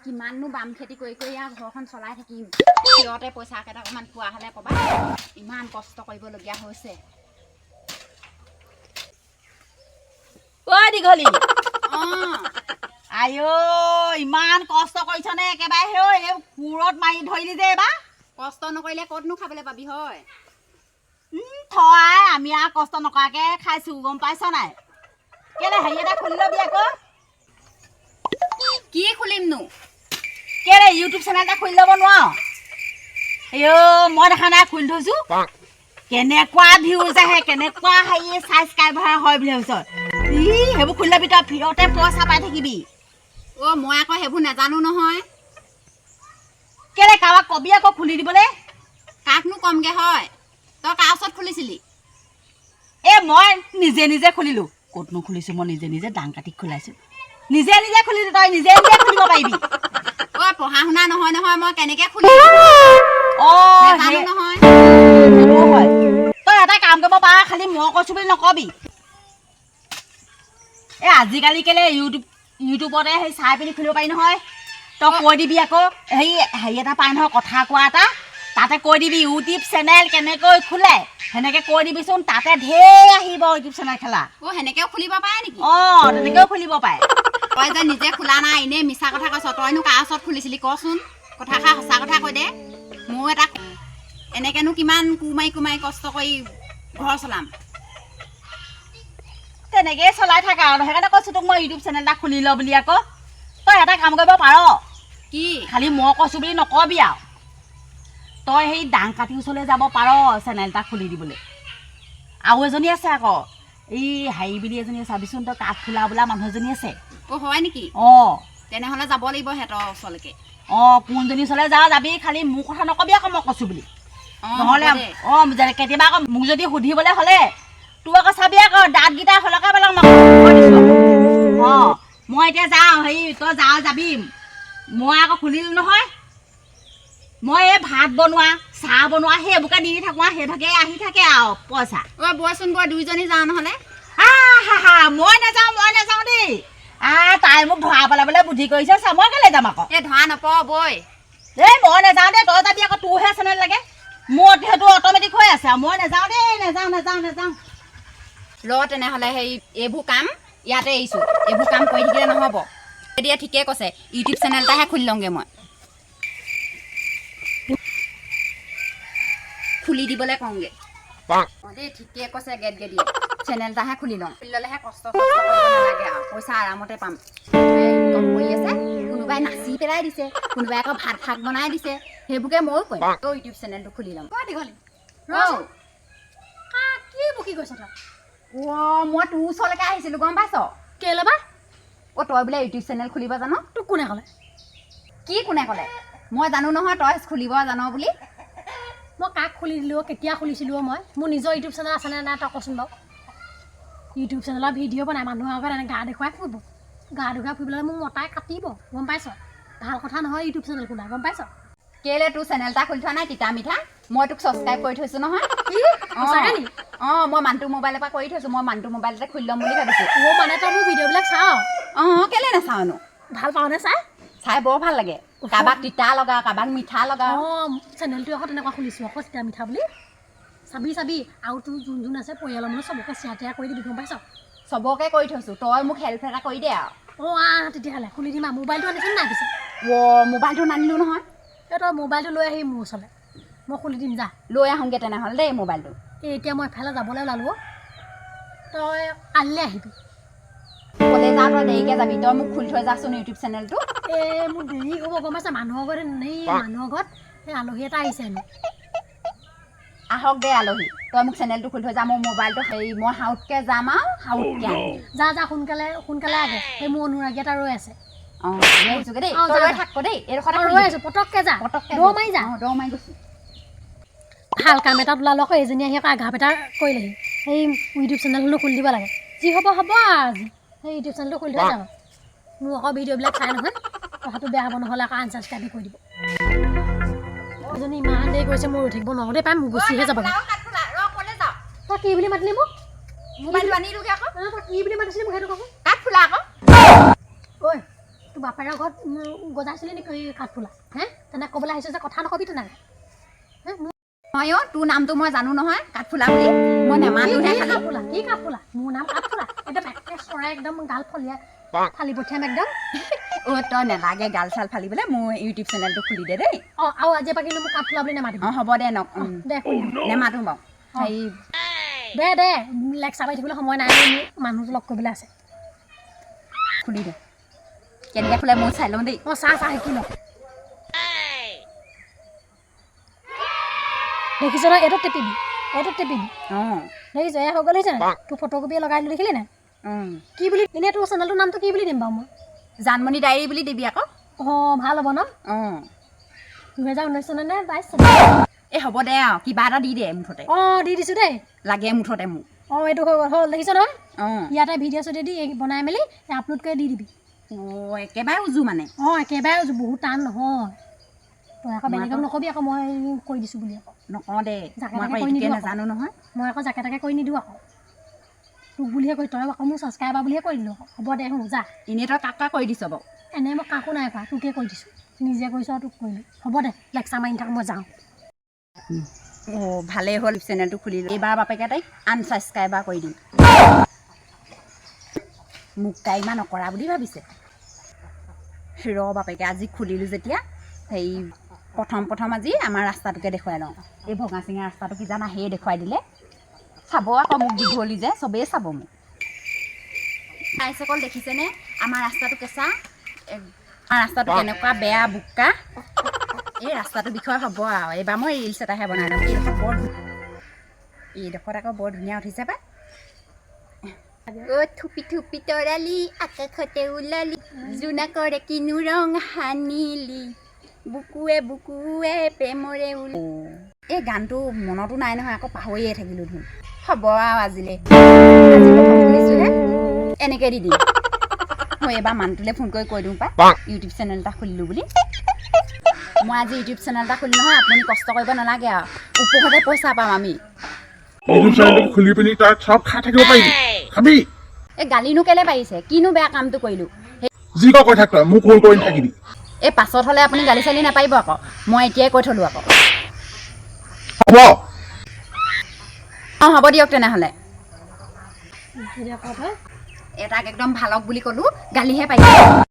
কিমাননো বাম খেতি কৰি ঘৰখন চলাই থাকিম সিহঁতে পইচা কেইটামান পোৱা হ'লে ক'বা ইমান কষ্ট কৰিবলগীয়া হৈছে ঐ দীঘলী অঁ আইও ইমান কষ্ট কৰিছনে একেবাৰে হেও এই কুৰত মাৰি ধৰিলি যে এইবাৰ কষ্ট নকৰিলে ক'তনো খাবলৈ পাবি হয় থয় আমি আৰু কষ্ট নকৰাকে খাইছো গম পাইছ নাই কেলে হেৰি এটা খুলি ল'বি আকৌ কি খুলিমনো কেলে ইউটিউব চেনেল এটা খুলি ল'ব নোৱাৰ মই দেখা নাই খুলি থৈছো কেনেকুৱা ভিউজ আহে কেনেকুৱা হেৰি ছাবস্ক্ৰাইবাৰ হয় বুলি ভাবিছ সেইবোৰ খুলি ল'বি তই ভিৰতে পইচা পাই থাকিবি অ' মই আকৌ সেইবোৰ নাজানো নহয় কেলে কাৰোবাক কবি আকৌ খুলি দিবলৈ কাকনো কমগে হয় তই কাৰ ওচৰত খুলিছিলি মই নিজে নিজে খুলিলো ক'তনো খুলিছো মই নিজে নিজে দাং কাটি খোলাইছো নিজে নিজে খুলিছো তই নিজে নিজে খুলিব পাৰিবি অ' পঢ়া শুনা নহয় নহয় মই কেনেকে খুলিম নাজানো নহয় তই এটা কাম কৰিব পাৰ খালি মই কৈছো বুলি নকবি আজিকালি কেলে ইউটিউবতে সেই চাই পিনি খুলিব পাৰি নহয় তই কৈ দিবি আকৌ হেৰি এটা পাই নহয় কথা কোৱা এটা তাতে কৈ দিবি ইউটিউব চেনেল কেনেকৈ খোলে সেনেকে কৈ দিবিচোন তাতে ঢেৰ আহিব ইউটিউব চেনেল খেলা সেনেকেও খুলিব পাৰে নেকি তেনেকেও খুলিব পাৰে তই যে নিজে খোলা নাই এনেই মিছা কথা কৈছ তইনো কাৰ ওচৰত খুলিছিলি কচোন কথাষাৰ সঁচা কথা কৈ দে মোৰ এটা এনেকেনো কিমান কুমাৰি কষ্ট কৰি ঘৰ চলাম তেনেকেই চলাই থাকা আৰু সেইকাৰণে কৈছো তোক মই ইউটিউব চেনেল এটা খুলি ল বুলি আকৌ তই এটা কাম কৰিব পাৰ কি খালি মই কৈছো বুলি নকবি আৰু তই সেই দাং কাটি ওচৰলৈ যাব পাৰ চেনেল এটা খুলি দিবলৈ আৰু এজনী আছে আকৌ এই হেৰি বুলি এজনী চাবিচোন তই কাঠ খোলা বোলা মানুহ এজনী আছে হয় নেকি তেনেহ'লে যাব লাগিব সিহঁতৰ ওচৰলৈকে কোনজনী ওচৰলৈ যাবি খালি মোৰ কথা নকবি আকৌ মই কৈছো বুলি নহ'লে কেতিয়াবা আকৌ মোক যদি সুধিবলৈ হ'লে তোৰ আকৌ চাবি আকৌ দাঁতকেইটা হলকা পেলাম মই এতিয়া যাওঁ হেৰি তই যাবি মই আকৌ খুলিলো নহয় মই এই ভাত বনোৱা চাহ বনোৱা সেইবোৰকে দি থাকোঁ আৰু সেইভাগে আহি থাকে আৰু পইচা বয়চোন বয় দুইজনী যাওঁ নহ'লে মই নাযাওঁ দেই তাই মোক ধৰা পেলাবলৈ বুদ্ধি কৰিছে চা মই কেলৈ যাম আকৌ ধৰা নপৰ বৈ মই নাযাওঁ দেই তই যাবি আকৌ তোৰহে চেনেল লাগে মোৰ সেইটো অট'মেটিক হৈ আছে আৰু মই নাযাওঁ দেই নাযাওঁ ৰ তেনেহ'লে সেই এইবোৰ কাম ইয়াতে এৰিছোঁ এইবোৰ কাম কৰি থাকিলে নহ'ব এতিয়া ঠিকে কৈছে ইউটিউব চেনেল এটাহে খুলি লওঁগৈ মই খুলি দিবলৈ কওঁগৈ দেই ঠিকে কৈছে গেটগেদিয়ে চেনেল এটাহে খুলি লওঁ খুলি ল'লেহে কষ্ট কৰিব নালাগে আৰু পইচা আৰামতে পাম ইনকম কৰি আছে কোনোবাই নাচি পেলাই দিছে কোনোবাই আকৌ ভাত শাক বনাই দিছে সেইবোৰকে ময়ো কৰিম তই ইউটিউব চেনেলটো খুলি ল'ম কি বকি কৈছ তই মই তোৰ ওচৰলৈকে আহিছিলোঁ গম পাইছ কেলে বা তই বোলে ইউটিউব চেনেল খুলিব জান তোক কোনে ক'লে কি কোনে ক'লে মই জানো নহয় তই খুলিব জান বুলি মই কাক খুলি দিলোঁ কেতিয়া খুলিছিলোঁ মই মোৰ নিজৰ ইউটিউব চেনেল আছেনে নাই তই কচোন বাৰু ইউটিউব চেনেলৰ ভিডিঅ' বনাই মানুহৰ আগত এনে গা দেখুৱাই ফুৰিব গা দেখুৱাই ফুৰিবলৈ মোক মতাই কাটিব গম পাইছ ভাল কথা নহয় ইউটিউব চেনেল খোলা গম পাইছ কেলে তোৰ চেনেল এটা খুলি থোৱা নাই তিতা মিঠা মই তোক ছাবস্ক্ৰাইব কৰি থৈছোঁ নহয় মই মানুহটোৰ মোবাইলৰ পৰা কৰি থৈছোঁ মই মানুহটোৰ মোবাইলতে খুলি ল'ম বুলি ভাবিছোঁ মানে তই মোৰ ভিডিঅ'বিলাক চাওঁ কেলে নাচাওঁনো ভাল পাওঁনে চাই বৰ ভাল লাগে কাৰোবাক তিতা লগা কাৰোবাক মিঠা লগা চেনেলটো আকৌ তেনেকুৱা খুলিছোঁ আকৌ তিতা মিঠা বুলি চাবি আৰু তোৰ যোন আছে পৰিয়ালৰ মানুহ চবকে শ্বেয়াৰ টেয়াৰ কৰি দিবি গম পাইছ চবকে কৰি থৈছোঁ তই মোক হেল্প এটা কৰি দে আৰু তেতিয়াহ'লে খুলি দিম আৰু মোবাইলটো আনিছোঁ নাই পিছে মোবাইলটো নানিলোঁ নহয় তই মোবাইলটো লৈ আহিবি মোৰ ওচৰলৈ মই খুলি দিম যা লৈ আহোঁগৈ তেনেহ'লে দেই মোবাইলটো এতিয়া মই এফালে যাবলৈ ওলালোঁ তই কালিলৈ আহিবি ক'লে যা তই দেৰিকৈ যাবি তই মোক খুলি থৈ যাচোন ইউটিউব চেনেলটো মোৰ দেৰি হ'ব গম পাইছা মানুহৰ ঘৰত সেই আলহী এটা আহিছে আমি আহক দে আলহী তই মোক চেনেলটো খুলি থৈ যা মোৰ মোবাইলটো মই হাউতকৈ যাম আৰু হাউতকৈ আহিম যা সোনকালে আগে সেই মোৰ অনুৰাগী এটা ৰৈ আছে দেই থাক দেই ৰৈ আছোঁ পটককৈ যা দৌ মাৰি যা দৌ মাৰি গৈছোঁ ভাল কাম এটাত ওলালোঁ আকৌ এজনী আহি আকৌ আঘাত এটা কৰিলেহি সেই ইউটিউব চেনেলখনো খুলি দিব লাগে যি হ'ব আজি সেই ইউটিউব চেনেলটো খুলি থৈ যাওঁ মোৰ আকৌ ভিডিঅ'বিলাক চাই নহয় কথাটো বেয়া হ'ব নহ'লে আকৌ আনচাবস্ক্ৰাইব কৰি দিব এজনী ইমান দেৰি কৰিছে মোৰ ৰৈ থাকিব নোৱাৰোঁ দেই পাই মোৰ গুচিহে যাব তই কি বুলি মাতিলি মোক মোবাইলটো আনি দিওঁগৈ আকৌ তই কি বুলি মাতিছিলি মোক সেইটো কচোন কাক খোলা আকৌ ঐ তোৰ বাপেৰৰ ঘৰত গজাইছিলি নেকি কাঠফুলা হে তেনে ক'বলৈ আহিছ যে কথা নকবি তেনেকৈ হে হয় অ' তোৰ নামটো মই জানো নহয় কাঠফুলা বুলি মই নেমাতোহে খালি কাঠফুলা কি কাঠফুলা মোৰ নাম কাঠফুলা একদম একে চৰাই একদম গাল ফলিয়া ফালি পঠিয়াম একদম অ' তই নেলাগে গাল চাল ফালিবলৈ মোৰ ইউটিউব চেনেলটো খুলি দে দেই অঁ আৰু আজিৰ পৰা কিন্তু মোক কাঠফুলা বুলি নেমাতিবি অঁ হ'ব দে দে নেমাতো বাৰু হেৰি দে লেকচাৰ পাই থাকিবলৈ সময় নাই মোৰ মানুহটো লগ কৰিবলৈ আছে খুলি দে কেনেকৈ খোলে মই চাই লওঁ দেই অঁ চাহ শিকি লওঁ দেখিছ ন এইটোত টেপিবি অঁ দেখিছ এয়া হৈ গ'ল দেখিছে নাই তোৰ ফটোকপিয়ে লগাই দিলোঁ দেখিলি নাই কি বুলি এনেই তোৰ চেনেলটোৰ নামটো কি বুলি দিম বাৰু মই জানমণি ডায়েৰী বুলি দিবি আকৌ অঁ ভাল হ'ব ন অঁ 2019 চনৰ নে 22 চনৰ এই হ'ব দে আৰু কিবা এটা দি দে মুঠতে অঁ দি দিছোঁ দেই লাগে মুঠতে মোক অঁ এইটো হৈ গ'ল হ'ল দেখিছ নহয় অঁ ইয়াতে ভিডিঅ' চিডিঅ' দি বনাই মেলি আপলোড কৰি দি দিবি অঁ একেবাৰে উজু মানে অঁ একেবাৰে বহুত টান নহয় তই আকৌ বেলেগক নকবি আকৌ মই কৰি দিছোঁ বুলি আকৌ নকওঁ দে জাকে মই তাকে আকৌ কৰি এইটোকে নিদিওঁ নাজানো নহয় মই আকৌ জাকে তাকে কৰি নিদিওঁ আকৌ তোক বুলিহে কৰি তই আকৌ মোৰ ছাবস্ক্ৰাইবাৰ বুলিহে কৰি দিলোঁ হ'ব দে শুন যা এনেই তই কাক কাক কৰি দিছ বাৰু এনেই মই কাকো নাই কৰা তোকে কৰি দিছোঁ নিজে কৰিছোঁ আৰু তোক কৰিলোঁ হ'ব দে লেকচাৰ মাৰি থাক মই যাওঁ অঁ ভালেই হ'ল চেনেলটো খুলিলোঁ এইবাৰ বাপেকে তাইক আনছাবস্ক্ৰাইবাৰ কৰি দিম মোক তাই ইমান নকৰা বুলি ভাবিছে ৰ বাপেকে আজি খুলিলোঁ যেতিয়া হেৰি প্ৰথম আজি আমাৰ ৰাস্তাটোকে দেখুৱাই লওঁ এই ভঙা চিঙা ৰাস্তাটো কি জানা সেয়ে দেখুৱাই দিলে চাব আকৌ মোক দীঘলী যে চবেই চাব মোক চাইছে অকল দেখিছেনে আমাৰ ৰাস্তাটো কেঁচা আমাৰ ৰাস্তাটো কেনেকুৱা বেয়া বোকা এই ৰাস্তাটোৰ বিষয়ে হ'ব আৰু এইবাৰ মই ৰিলছ এটাহে বনাই ল'ম এইডোখৰত আকৌ বৰ ধুনীয়া উঠিছে পাই অ' থুপি থুপি তৰালি আকাশতে ওলালি জোনাকৰে কিনো ৰং সানিলি বুকুৱে প্ৰেমৰে এই গানটো মনতো নাই নহয় আকৌ পাহৰিয়ে থাকিলোঁ ধুন হ'ব আৰু আজিলৈ শুনিছোঁহে এনেকৈ দি দিম মই এইবাৰ মানুহটোলৈ ফোন কৰি কৈ দিওঁ পাই ইউটিউব চেনেল এটা খুলিলোঁ বুলি মই আজি ইউটিউব চেনেল এটা খুলি নহয় আপুনি কষ্ট কৰিব নালাগে আৰু ওপৰতে পইচা পাম আমি ইউটিউব চেনেলটো খুলি পিনি তাত চব খাই থাকিব পাৰিবি খাবি এই গালিনো কেলে পাৰিছে কিনো বেয়া কামটো কৰিলোঁ যি কৈ থাক তই মোক কল কৰি নাথাকিবি এই পাছত হ'লে আপুনি গালি চালি নাপাৰিব আকৌ মই এতিয়াই কৈ থলোঁ আকৌ হ'ব অঁ হ'ব দিয়ক তেনেহ'লে এতিয়া ক তই এটাক একদম ভালক বুলি ক'লোঁ গালিহে পাইছে